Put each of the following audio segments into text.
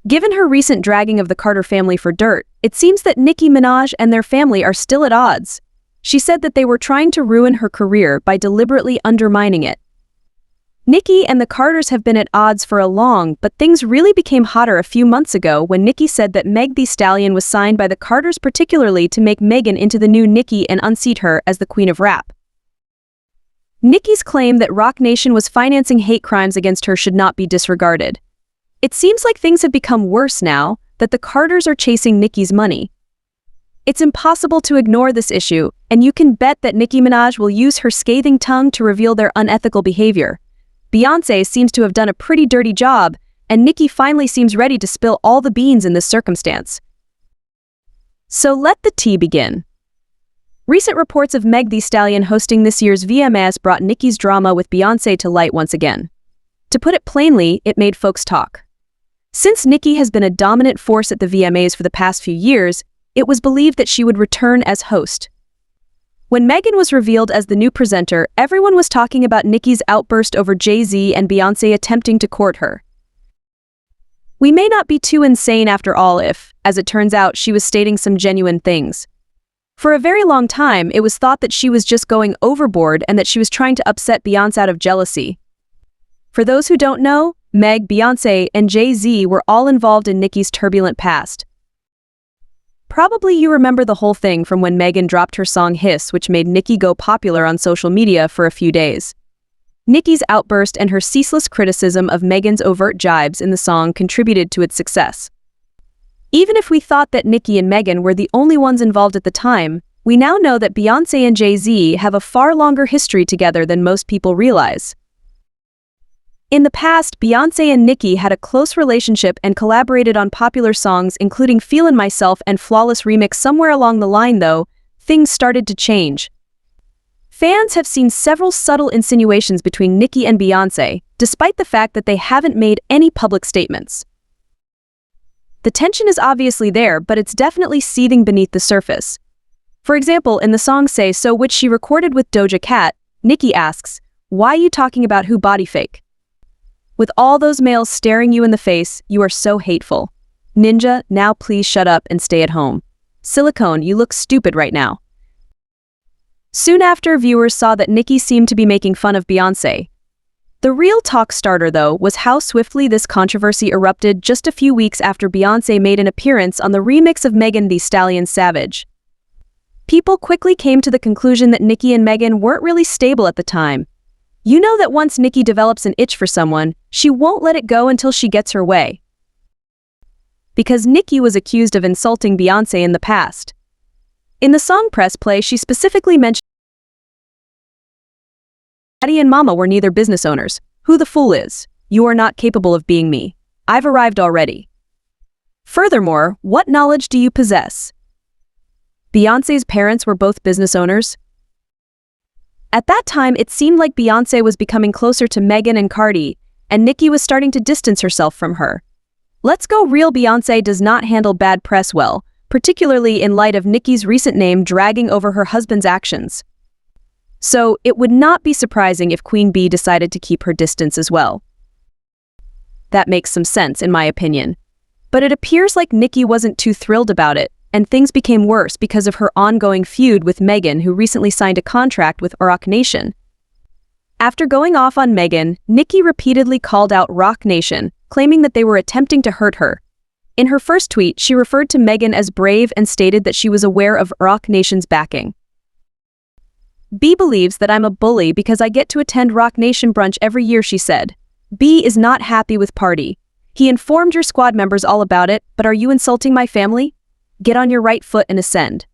Given her recent dragging of the Carter family for dirt, it seems that Nicki Minaj and their family are still at odds. She said that they were trying to ruin her career by deliberately undermining it. Nicki and the Carters have been at odds for a long, but things really became hotter a few months ago when Nicki said that Meg Thee Stallion was signed by the Carters particularly to make Megan into the new Nicki and unseat her as the queen of rap. Nicki's claim that Roc Nation was financing hate crimes against her should not be disregarded. It seems like things have become worse now that the Carters are chasing Nicki's money. It's impossible to ignore this issue, and you can bet that Nicki Minaj will use her scathing tongue to reveal their unethical behavior. Beyonce seems to have done a pretty dirty job, and Nicki finally seems ready to spill all the beans in this circumstance. So let the tea begin. Recent reports of Meg Thee Stallion hosting this year's VMAs brought Nicki's drama with Beyonce to light once again. To put it plainly, it made folks talk. Since Nicki has been a dominant force at the VMAs for the past few years, it was believed that she would return as host. When Megan was revealed as the new presenter, everyone was talking about Nicki's outburst over Jay-Z and Beyonce attempting to court her. We may not be too insane after all if, as it turns out, she was stating some genuine things. For a very long time, it was thought that she was just going overboard and that she was trying to upset Beyonce out of jealousy. For those who don't know, Meg, Beyonce, and Jay-Z were all involved in Nicki's turbulent past. Probably you remember the whole thing from when Megan dropped her song Hiss, which made Nicki go popular on social media for a few days. Nicki's outburst and her ceaseless criticism of Megan's overt jibes in the song contributed to its success. Even if we thought that Nicki and Megan were the only ones involved at the time, we now know that Beyonce and Jay-Z have a far longer history together than most people realize. In the past, Beyonce and Nicki had a close relationship and collaborated on popular songs including Feelin' Myself and Flawless Remix. Somewhere along the line, though, things started to change. Fans have seen several subtle insinuations between Nicki and Beyonce, despite the fact that they haven't made any public statements. The tension is obviously there, but it's definitely seething beneath the surface. For example, in the song Say So, which she recorded with Doja Cat, Nicki asks, "Why you talking about who body fake? With all those males staring you in the face, you are so hateful. Ninja, now please shut up and stay at home. Silicone, you look stupid right now." Soon after, viewers saw that Nicki seemed to be making fun of Beyonce. The real talk starter, though, was how swiftly this controversy erupted just a few weeks after Beyonce made an appearance on the remix of Megan Thee Stallion's Savage. People quickly came to the conclusion that Nicki and Megan weren't really stable at the time. You know that once Nicki develops an itch for someone, she won't let it go until she gets her way. Because Nicki was accused of insulting Beyonce in the past. In the song Press Play, she specifically mentioned Daddy and Mama were neither business owners. Who the fool is? You are not capable of being me. I've arrived already. Furthermore, what knowledge do you possess? Beyonce's parents were both business owners. At that time, it seemed like Beyonce was becoming closer to Megan and Cardi, and Nicki was starting to distance herself from her. Let's go real, Beyonce does not handle bad press well, particularly in light of Nicki's recent name dragging over her husband's actions. So, it would not be surprising if Queen Bee decided to keep her distance as well. That makes some sense, in my opinion. But it appears like Nicki wasn't too thrilled about it, and things became worse because of her ongoing feud with Megan, who recently signed a contract with Roc Nation. After going off on Megan, Nicki repeatedly called out Roc Nation, claiming that they were attempting to hurt her. In her first tweet, she referred to Megan as brave and stated that she was aware of Roc Nation's backing. "B believes that I'm a bully because I get to attend Roc Nation brunch every year," she said. "B is not happy with Party. He informed your squad members all about it, but are you insulting my family? Get on your right foot and ascend.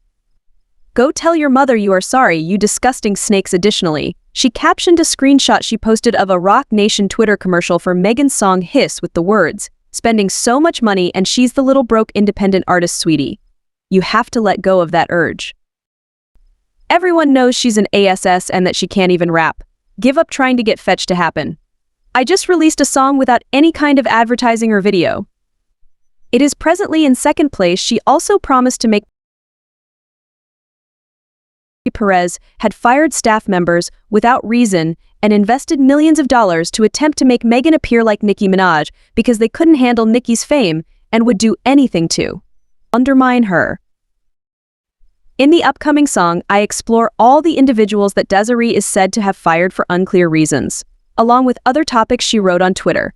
Go tell your mother you are sorry, you disgusting snakes." Additionally, she captioned a screenshot she posted of a Roc Nation Twitter commercial for Megan's song Hiss with the words, "Spending so much money and she's the little broke independent artist, sweetie. You have to let go of that urge. Everyone knows she's an ASS and that she can't even rap. Give up trying to get Fetch to happen. I just released a song without any kind of advertising or video. It is presently in second place." She also promised to make Perez had fired staff members without reason and invested millions of dollars to attempt to make Megan appear like Nicki Minaj because they couldn't handle Nicki's fame and would do anything to undermine her. In the upcoming song, I explore all the individuals that Desiree is said to have fired for unclear reasons, along with other topics she wrote on Twitter.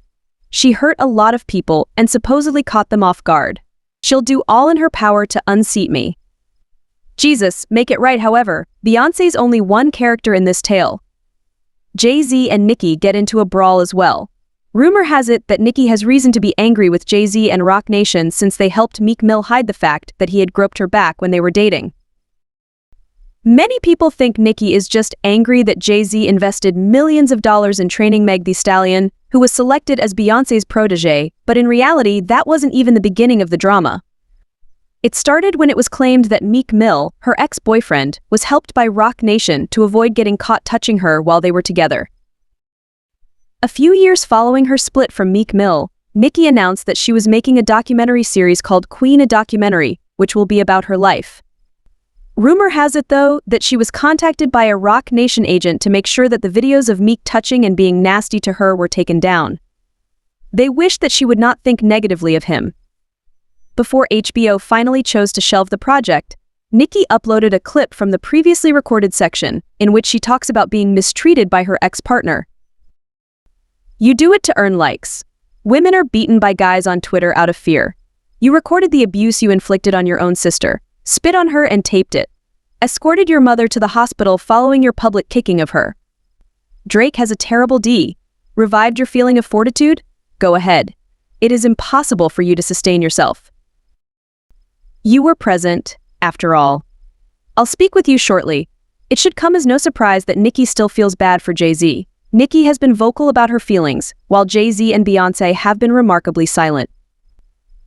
She hurt a lot of people and supposedly caught them off guard. She'll do all in her power to unseat me. Jesus, make it right. However, Beyonce's only one character in this tale. Jay-Z and Nicki get into a brawl as well. Rumor has it that Nicki has reason to be angry with Jay-Z and Roc Nation since they helped Meek Mill hide the fact that he had groped her back when they were dating. Many people think Nicki is just angry that Jay-Z invested millions of dollars in training Meg Thee Stallion, who was selected as Beyonce's protégé, but in reality, that wasn't even the beginning of the drama. It started when it was claimed that Meek Mill, her ex-boyfriend, was helped by Roc Nation to avoid getting caught touching her while they were together. A few years following her split from Meek Mill, Nicki announced that she was making a documentary series called Queen a Documentary, which will be about her life. Rumor has it, though, that she was contacted by a Roc Nation agent to make sure that the videos of Meek touching and being nasty to her were taken down. They wished that she would not think negatively of him. Before HBO finally chose to shelve the project, Nicki uploaded a clip from the previously recorded section, in which she talks about being mistreated by her ex-partner. You do it to earn likes. Women are beaten by guys on Twitter out of fear. You recorded the abuse you inflicted on your own sister, spit on her and taped it, escorted your mother to the hospital following your public kicking of her. Drake has a terrible D. Revived your feeling of fortitude? Go ahead. It is impossible for you to sustain yourself. You were present, after all. I'll speak with you shortly. It should come as no surprise that Nicki still feels bad for Jay-Z. Nicki has been vocal about her feelings, while Jay-Z and Beyonce have been remarkably silent.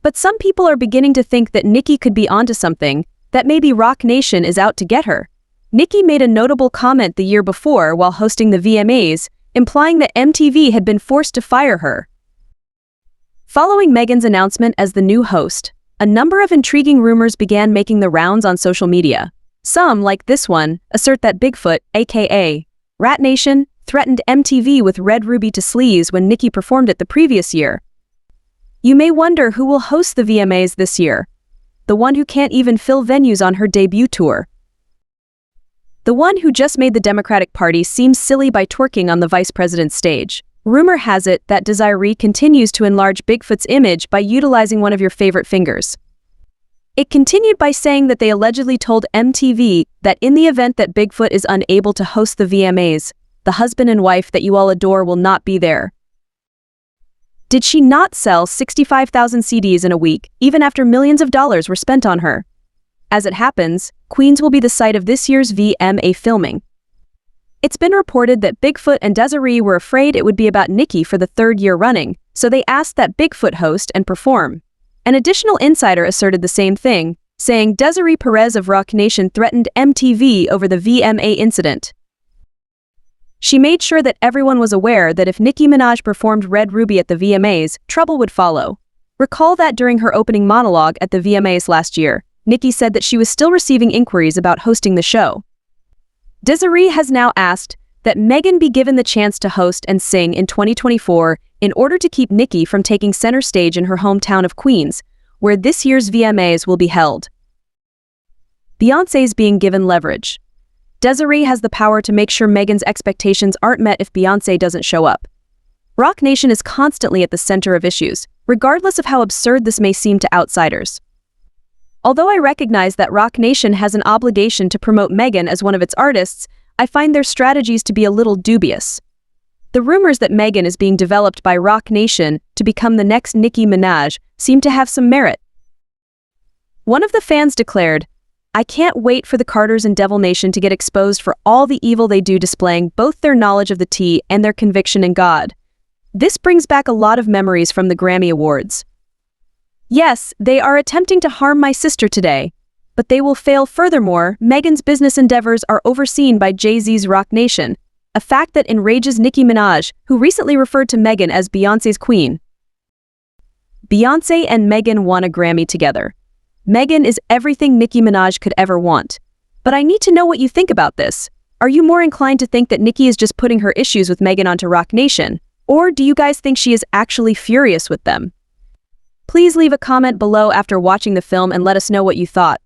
But some people are beginning to think that Nicki could be onto something, that maybe Roc Nation is out to get her. Nicki made a notable comment the year before while hosting the VMAs, implying that MTV had been forced to fire her. Following Megan's announcement as the new host, a number of intriguing rumors began making the rounds on social media. Some, like this one, assert that Bigfoot, aka Rat Nation, threatened MTV with Red Ruby to sleaze when Nicki performed it the previous year. You may wonder who will host the VMAs this year. The one who can't even fill venues on her debut tour. The one who just made the Democratic Party seem silly by twerking on the vice president's stage. Rumor has it that Desiree continues to enlarge Bigfoot's image by utilizing one of your favorite fingers. It continued by saying that they allegedly told MTV that in the event that Bigfoot is unable to host the VMAs, the husband and wife that you all adore will not be there. Did she not sell 65,000 CDs in a week, even after millions of dollars were spent on her? As it happens, Queens will be the site of this year's VMA filming. It's been reported that Bigfoot and Desiree were afraid it would be about Nicki for the third year running, so they asked that Bigfoot host and perform. An additional insider asserted the same thing, saying Desiree Perez of Roc Nation threatened MTV over the VMA incident. She made sure that everyone was aware that if Nicki Minaj performed Red Ruby at the VMAs, trouble would follow. Recall that during her opening monologue at the VMAs last year, Nicki said that she was still receiving inquiries about hosting the show. Desiree has now asked that Megan be given the chance to host and sing in 2024 in order to keep Nicki from taking center stage in her hometown of Queens, where this year's VMAs will be held. Beyonce's being given leverage. Desiree has the power to make sure Megan's expectations aren't met if Beyonce doesn't show up. Roc Nation is constantly at the center of issues, regardless of how absurd this may seem to outsiders. Although I recognize that Roc Nation has an obligation to promote Megan as one of its artists, I find their strategies to be a little dubious. The rumors that Megan is being developed by Roc Nation to become the next Nicki Minaj seem to have some merit. One of the fans declared, "I can't wait for the Carters and Devil Nation to get exposed for all the evil they do, displaying both their knowledge of the tea and their conviction in God." This brings back a lot of memories from the Grammy Awards. Yes, they are attempting to harm my sister today, but they will fail. Furthermore, Megan's business endeavors are overseen by Jay-Z's Roc Nation, a fact that enrages Nicki Minaj, who recently referred to Megan as Beyonce's queen. Beyonce and Megan won a Grammy together. Megan is everything Nicki Minaj could ever want. But I need to know what you think about this. Are you more inclined to think that Nicki is just putting her issues with Megan onto Roc Nation? Or do you guys think she is actually furious with them? Please leave a comment below after watching the film and let us know what you thought.